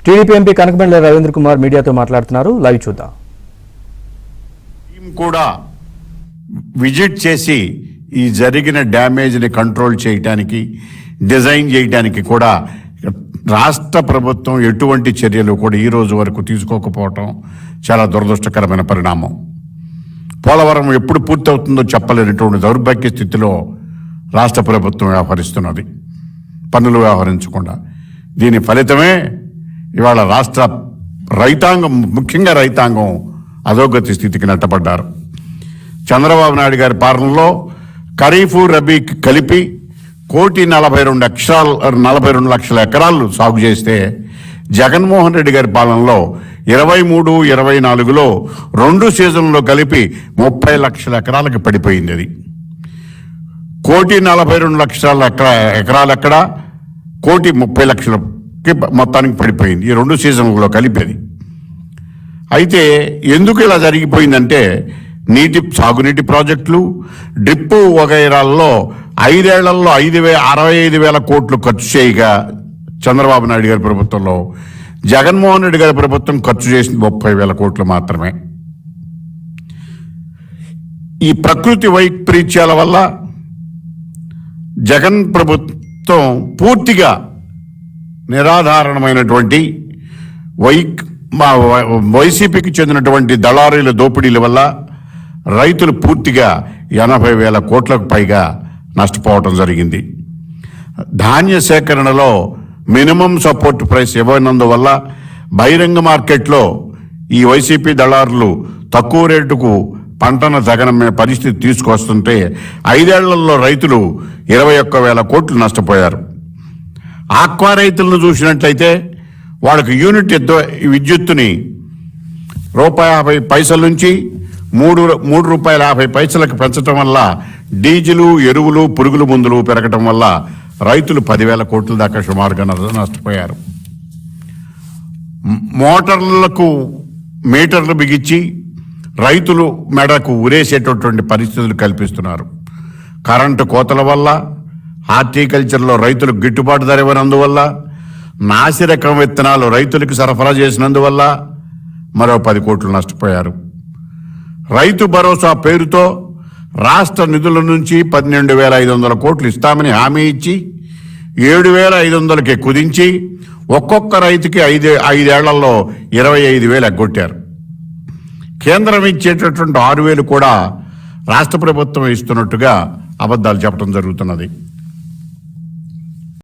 TDP MP కనకబండ్ల Ravindra Kumar మీడియాతో మాట్లాడుతున్నారు. Live చూద్దాం. కూడా విజిట్ చేసి ఈ జరిగిన డ్యామేజ్ని కంట్రోల్ చేయడానికి, డిజైన్ చేయడానికి కూడా రాష్ట్ర ప్రభుత్వం ఎటువంటి చర్యలు కూడా ఈ రోజు వరకు తీసుకోకపోవటం చాలా దురదృష్టకరమైన పరిణామం. పోలవరం ఎప్పుడు పూర్తవుతుందో చెప్పలేనటువంటి దౌర్భాగ్య స్థితిలో రాష్ట్ర ప్రభుత్వం వ్యవహరిస్తున్నది, పన్నులు వ్యవహరించకుండా. దీని ఫలితమే ఇవాళ రాష్ట్ర రైతాంగం, ముఖ్యంగా రైతాంగం అధోగతి స్థితికి నెట్టబడ్డారు. చంద్రబాబు నాయుడు గారి పాలనలో ఖరీఫ్, రబీకి కలిపి 1,42 లక్షల ఎకరాలు సాగు చేస్తే జగన్మోహన్ రెడ్డి గారి పాలనలో 23, 24లో 2 సీజన్లో కలిపి 30 లక్షల ఎకరాలకి పడిపోయింది. అది 1,42 లక్షల ఎకరాలు ఎక్కడ, 1,30 లక్షలకి మొత్తానికి పడిపోయింది ఈ 2 సీజన్లలో కలిపేది. అయితే ఎందుకు ఇలా జరిగిపోయిందంటే సాగునీటి ప్రాజెక్టులు, డ్రిప్పు వగైరాల్లో 5 ఏళ్లలో 65,000 కోట్లు ఖర్చు చేయగా చంద్రబాబు నాయుడు గారి ప్రభుత్వంలో, జగన్మోహన్ రెడ్డి గారి ప్రభుత్వం ఖర్చు చేసింది 30,000 కోట్లు మాత్రమే. ఈ ప్రకృతి వైపరీత్యాల వల్ల జగన్ ప్రభుత్వం పూర్తిగా నిరాధారణమైనటువంటి వైసీపీకి చెందినటువంటి దళారీల దోపిడీల వల్ల రైతులు పూర్తిగా 80,000 కోట్లకు పైగా నష్టపోవటం జరిగింది. ధాన్య సేకరణలో మినిమం సపోర్ట్ ప్రైస్ ఇవ్వనందువల్ల బహిరంగ మార్కెట్లో ఈ వైసీపీ దళారులు తక్కువ రేటుకు పంటను తగనమే పరిస్థితి తీసుకొస్తుంటే 5 ఏళ్లలో రైతులు 21,000 కోట్లు నష్టపోయారు. ఆక్వా రైతులను చూసినట్లయితే వాళ్ళకి యూనిట్ విద్యుత్తుని ₹50 నుంచి ₹3.50 పెంచడం వల్ల డీజిలు, ఎరువులు, పురుగుల మందులు పెరగటం వల్ల రైతులు 10,000 కోట్ల దాకా సుమారుగా నష్టపోయారు. మోటార్లకు మీటర్లు బిగించి రైతులు మెడకు ఉరేసేటటువంటి పరిస్థితులు కల్పిస్తున్నారు. కరెంటు కోతల వల్ల, హార్టికల్చర్లో రైతులకు గిట్టుబాటు ధర ఇవ్వనందువల్ల, నాసిరకం విత్తనాలు రైతులకు సరఫరా చేసినందువల్ల మరో 10 కోట్లు నష్టపోయారు. రైతు భరోసా పేరుతో రాష్ట్ర నిధుల నుంచి 12,500 కోట్లు ఇస్తామని హామీ ఇచ్చి 7,500కి కుదించి ఒక్కొక్క రైతుకి 5 ఏళ్లలో 25,000 ఎగ్గొట్టారు. కేంద్రం ఇచ్చేటటువంటి 6,000 కూడా రాష్ట్ర ప్రభుత్వం ఇస్తున్నట్టుగా అబద్ధాలు చెప్పడం జరుగుతున్నది.